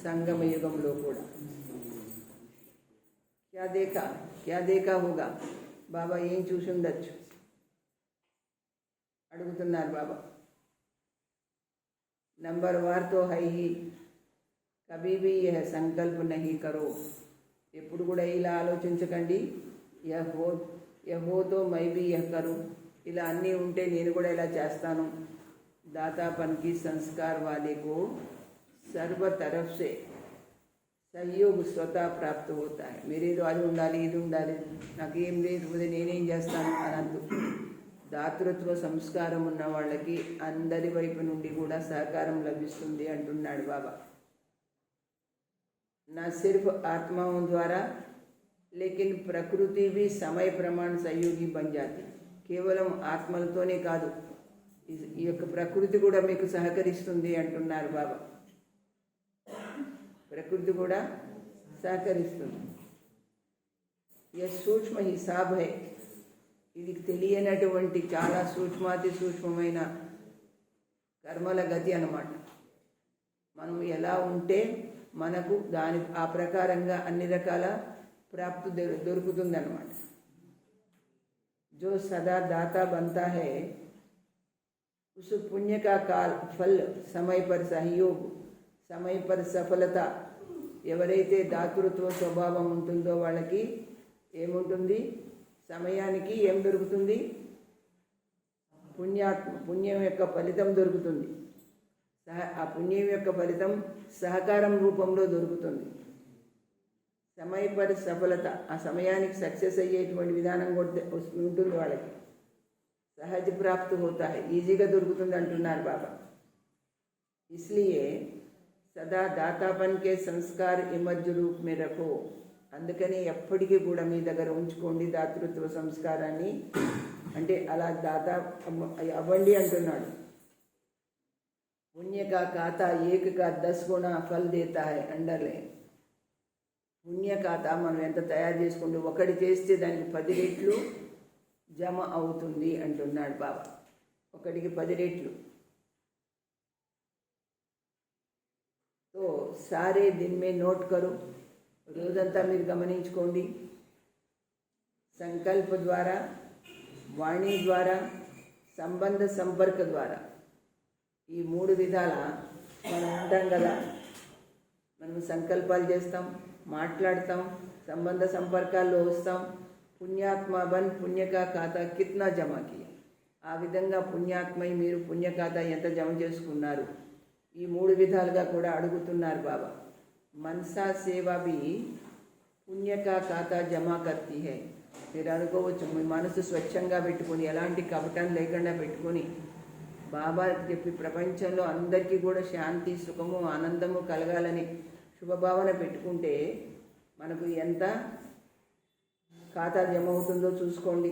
సంగమ యుగంలో కూడా. క్యా దేకా హోగా, బాబా ఏం చూసి ఉండొచ్చు అడుగుతున్నారు బాబా. నంబర్ వార్ తో high he, Kabhi Bhi yeah సంకల్ప నహీ కరో, ఎప్పుడు కూడా ఇలా ఆలోచించకండి, యహ్ హో తో మై భీ యహ్ కరూ, ఇలా అన్నీ ఉంటే నేను కూడా ఇలా చేస్తాను. दातापन की संस्कार वाले को सर्व तरफ से सहयोग स्वतः प्राप्त होता है. మీరేదో అది ఉండాలి ఇది ఉండాలి నాకేం లేదు నేనేం చేస్తాను అనద్దు. దాతృత్వ సంస్కారం ఉన్న వాళ్ళకి అందరి వైపు నుండి కూడా సహకారం లభిస్తుంది అంటున్నాడు బాబా. నా సిర్ఫ్ ఆత్మాओं द्वारा लेकिन प्रकृति भी समय प्रमाण सहयोगी बन जाती. కేవలం ఆత్మలతోనే కాదు, ఈ యొక్క ప్రకృతి కూడా మీకు సహకరిస్తుంది అంటున్నారు బాబా. ప్రకృతి కూడా సహకరిస్తుంది. యహ్ సూక్ష్మ హిసాబ్ హై, ఇది తెలియనటువంటి చాలా సూక్ష్మాతి సూక్ష్మమైన కర్మల గతి అన్నమాట. మనం ఎలా ఉంటే మనకు దాని ఆ ప్రకారంగా అన్ని రకాల ప్రాప్తి దొరుకుతుందన్నమాట. जो सदा दाता बनता है उस पुण्य का काल फल समय पर सहयोग, समय पर सफलता. ఎవరైతే దాతృత్వ స్వభావం ఉంటుందో వాళ్ళకి ఏముంటుంది, సమయానికి ఏం దొరుకుతుంది, పుణ్యం యొక్క ఫలితం దొరుకుతుంది. ఆ పుణ్యం యొక్క ఫలితం సహకారం రూపంలో దొరుకుతుంది. సమయ పర్ సఫలత, ఆ సమయానికి సక్సెస్ అయ్యేటువంటి విధానం కూడా ఉంటుంది వాళ్ళకి. సహజ ప్రాప్తి హోతా హై, ఈజీగా దొరుకుతుంది అంటున్నారు బాబా. ఇస్లియే సదా దాతాపన్ కే సంస్కార్ ఇమజ్ రూప్ మే రఖో, అందుకని ఎప్పటికీ కూడా మీ దగ్గర ఉంచుకోండి దాతృత్వ సంస్కారాన్ని. అంటే అలా దాత అవ్వండి అంటున్నాడు. పుణ్య కా ఖాతా ఏక్ కా 10 గుణా ఫల్ దేతా హై. అండర్లైన్, పుణ్య ఖాతా మనం ఎంత తయారు చేసుకుంటూ ఒకటి చేస్తే దానికి 10 రెట్లు జమ అవుతుంది అంటున్నాడు బాబా. ఒకటికి 10 రెట్లు. తో సారే దిన్ మే నోట్ కరు, రోజంతా మీరు గమనించుకోండి. సంకల్ప ద్వారా, వాణి ద్వారా, సంబంధ సంపర్క ద్వారా, ఈ 3 విధాల మనం ఉంటాం కదా. మనం సంకల్పాలు చేస్తాం, మాట్లాడతాం, సంబంధ సంపర్కాల్లో వస్తాం. పుణ్యాత్మ బన్ పుణ్యకా ఖాతా కిత్నా జమా కియా, ఆ విధంగా పుణ్యాత్మై మీరు పుణ్య ఖాతా ఎంత జమ చేసుకున్నారు. ఈ 3 విధాలుగా కూడా అడుగుతున్నారు బాబా. మనసా సేవ भी పుణ్యకా ఖాతా జమా కర్తీ హై. మీరు అనుకోవచ్చు, మీ మనసు స్వచ్ఛంగా పెట్టుకొని ఎలాంటి కపటం లేకుండా పెట్టుకొని బాబా చెప్పి ప్రపంచంలో అందరికీ కూడా శాంతి సుఖము ఆనందము కలగాలని శుభభావన పెట్టుకుంటే మనకు ఎంత ఖాతా జమ అవుతుందో చూసుకోండి.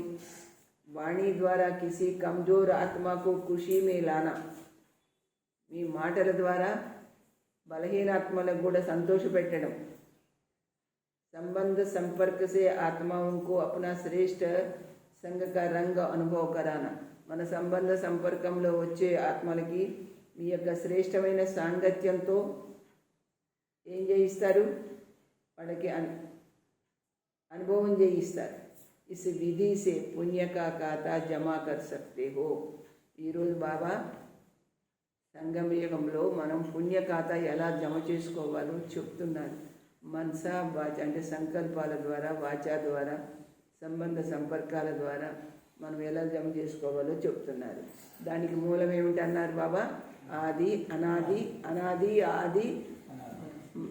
వాణి ద్వారా కిసి కమ్జోర్ ఆత్మకు ఖుషీ మే లానా, మీ మాటల ద్వారా బలహీనాత్మలకు కూడా సంతోషపెట్టడం. సంబంధ సంపర్క సే ఆత్మాకు అప్నా శ్రేష్ఠ సంఘ కా రంగ అనుభవ కరానా, మన సంబంధ సంపర్కంలో వచ్చే ఆత్మలకి మీ యొక్క శ్రేష్టమైన సాంగత్యంతో ఏం చేయిస్తారు, వాళ్ళకి అనుభవం చేయిస్తారు. ఇస్ విధి సే పుణ్య కా ఖాతా జమా కర్ సక్తే హో. ఈరోజు బాబా సంగమయుగంలో మనం పుణ్య ఖాతా ఎలా జమ చేసుకోవాలో చెప్తున్నారు. మనసా వాచ అంటే సంకల్పాల ద్వారా, వాచా ద్వారా, సంబంధ సంపర్కాల ద్వారా మనం ఎలా జమ చేసుకోవాలో చెప్తున్నారు. దానికి మూలం ఏమిటన్నారు బాబా, ఆది అనాది, అనాది ఆది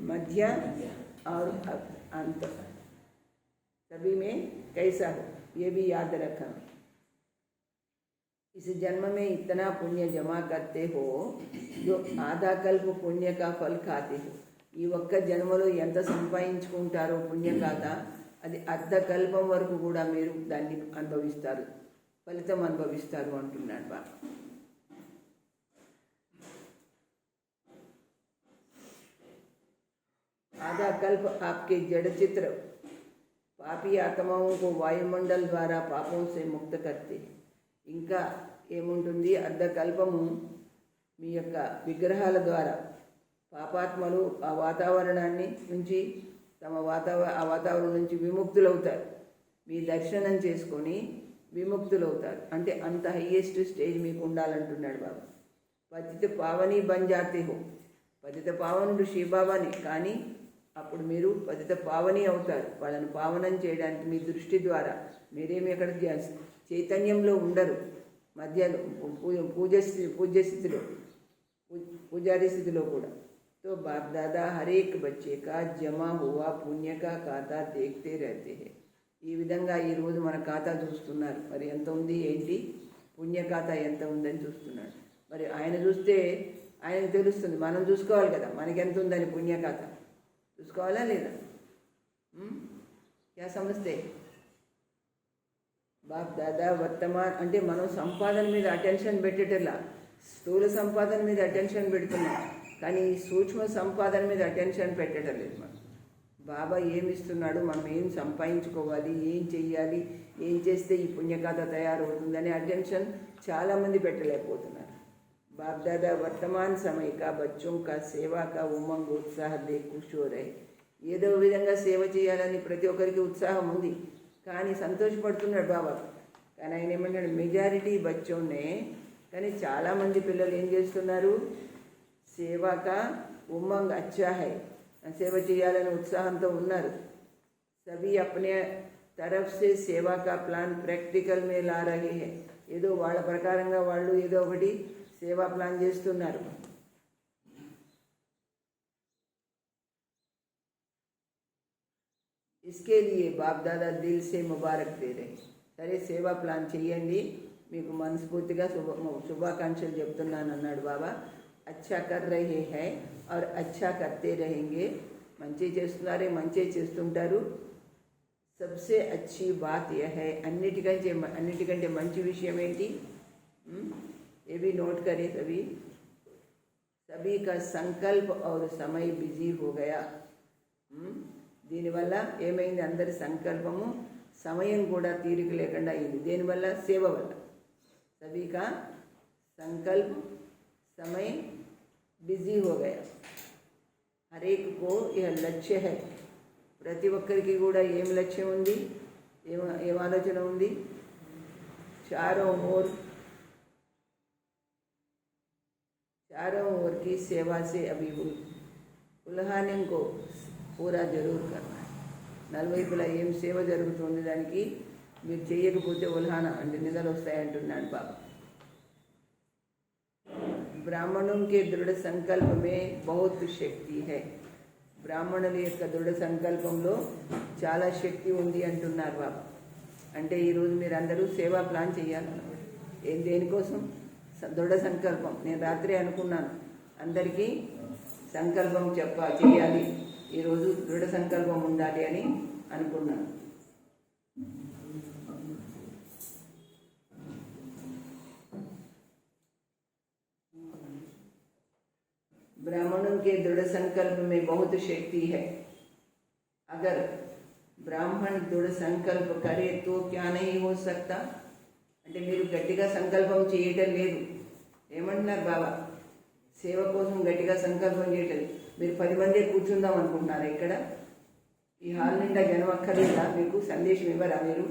मध्य और अंत, सभी में कैसा हो ये भी याद रखना. इस जन्म में इतना पुण्य जमा करते हो जो आधा कल्प पुण्य का फल खाते हो. ఈ ఒక్క జన్మలో ఎంత సంపాదించుకుంటారో పుణ్య ఖాతా, అది అర్ధ కల్పం వరకు కూడా మీరు దాన్ని అనుభవిస్తారు, ఫలితం అనుభవిస్తారు అంటున్నాడు బాబా. आधा कल्प आपके जड़ चित्र पापी आत्माओं को वायुमंडल द्वारा पापों से मुक्त करते. ఇంకా ఏముంటుంది, అర్ధకల్పము మీ యొక్క విగ్రహాల ద్వారా పాపాత్మలు ఆ వాతావరణాన్ని నుంచి ఆ వాతావరణం నుంచి విముక్తులవుతారు. మీ దర్శనం చేసుకొని విముక్తులవుతారు. అంటే అంత హయ్యెస్ట్ స్టేజ్ మీకు ఉండాలంటున్నాడు బాబా. పతిత పావని బంజాతే హో, పతిత పావనుడు శివబాబాని, కానీ అప్పుడు మీరు పతిత పావని అవుతారు. వాళ్ళని పావనం చేయడానికి మీ దృష్టి ద్వారా మీరేమి అక్కడ చైతన్యంలో ఉండరు, మధ్యలో పూజ్యస్థితిలో పూజారి స్థితిలో కూడా. तो बाप दादा हर एक बच्चे का जमा हुआ पुण्य का खाता देखते रहते हैं. ఈ విధంగా ఈరోజు మన ఖాతా చూస్తున్నారు. మరి ఎంత ఉంది ఏంటి, పుణ్య ఖాతా ఎంత ఉందని చూస్తున్నాడు. మరి ఆయన చూస్తే ఆయనకు తెలుస్తుంది. మనం చూసుకోవాలి కదా మనకి ఎంత ఉందని. పుణ్య ఖాతా చూసుకోవాలా లేదా? క్యా సమస్తే? బాప్ దాదా వర్తమాన్ అంటే మనం సంపాదన మీద అటెన్షన్ పెట్టేటలా, స్థూల సంపాదన మీద అటెన్షన్ పెడుతున్నాం, కానీ సూక్ష్మ సంపాదన మీద అటెన్షన్ పెట్టడం లేదు. మనం బాబా ఏమి ఇస్తున్నాడు, మనం ఏం సంపాదించుకోవాలి, ఏం చెయ్యాలి, ఏం చేస్తే ఈ పుణ్యకథ తయారవుతుందని అటెన్షన్ చాలామంది పెట్టలేకపోతున్నారు. బాప్ దాదా వర్తమాన్ సమయ కా బచ్చోं का సేవా కా ఉమంగ్ ఉత్సాహ దేఖ్ ఖుష్ హో రహే. ఏదో విధంగా సేవ చేయాలని ప్రతి ఒక్కరికి ఉత్సాహం ఉంది, కానీ సంతోషపడుతున్నాడు బాబా. కానీ ఆయన ఏమన్నాడు, మెజారిటీ బచ్చోనే, కానీ చాలామంది పిల్లలు ఏం చేస్తున్నారు, సేవా కా ఉమంగ్ అచ్చా హై, సేవ చేయాలని ఉత్సాహంతో ఉన్నారు. సభీ అప్నే तरफ से सेवा का प्लान प्रैक्टिकल में ला रहे हैं. ఏదో వాళ్ళ ప్రకారంగా వాళ్ళు ఏదో ఒకటి సేవా ప్లాన్ చేస్తున్నారు. इसके लिए बाप दादा दिल से मुबारक दे रहे. సరే సేవా ప్లాన్ చేయండి, మీకు మనస్ఫూర్తిగా శుభాకాంక్షలు చెప్తున్నాను అన్నాడు బాబా. अच्छा कर रहे हैं और अच्छा करते रहेंगे. మంచి చేస్తున్నారే, మంచి చేస్తుంటారు. सबसे अच्छी बात यह है, అన్నిటికంటే మంచి విషయం ఏంటి, ये भी नोट करें सभी का संकल्प और समय बिजी हो गया. దీనివల్ల ఏమైంది, అందరి సంకల్పము సమయం కూడా తీరిక లేకుండా అయింది. దేనివల్ల, సేవ వల్ల. सभी का संकल्प समय बिजी हो गया. हर एक को यह लक्ष्य है. ప్రతి ఒక్కరికి కూడా ఏం లక్ష్యం ఉంది, ఏం ఆలోచన ఉంది, चारों ओर की सेवा से अभी उल्हाने को पूरा जरूर करना है. నలువైపులా ఏం సేవ జరుగుతుంది, దానికి మీరు చేయకపోతే ఉల్హాన అంటే నిధులు వస్తాయంటున్నాడు బాబా. ब्राह्मणों के दृढ़ संकल्प में बहुत शक्ति है. బ్రాహ్మణుల యొక్క దృఢ సంకల్పంలో చాలా శక్తి ఉంది అంటున్నారు బాబా. అంటే ఈరోజు మీరు అందరూ సేవా ప్లాన్ చేయాలన్నమాట. దేనికోసం, దృఢ సంకల్పం. నేను రాత్రి అనుకున్నాను అందరికీ సంకల్పం చేయాలి, ఈరోజు దృఢ సంకల్పం ఉండాలి అని అనుకున్నాను. ब्राह्मणों के दृढ़ संकल्प में बहुत शक्ति है. अगर ब्राह्मण दृढ़ संकल्प करे तो क्या नहीं हो सकता. అంటే మీరు గట్టిగా సంకల్పం చేయటం లేదు. ఏమంటున్నారు బాబా, సేవ కోసం గట్టిగా సంకల్పం చేయటం. మీరు 10 మంది కూర్చుందాం అనుకుంటున్నారు, ఇక్కడ ఈ హాల్ నిండా జనం అక్కర్లేదా, మీకు సందేశం ఇవ్వరా మీరు?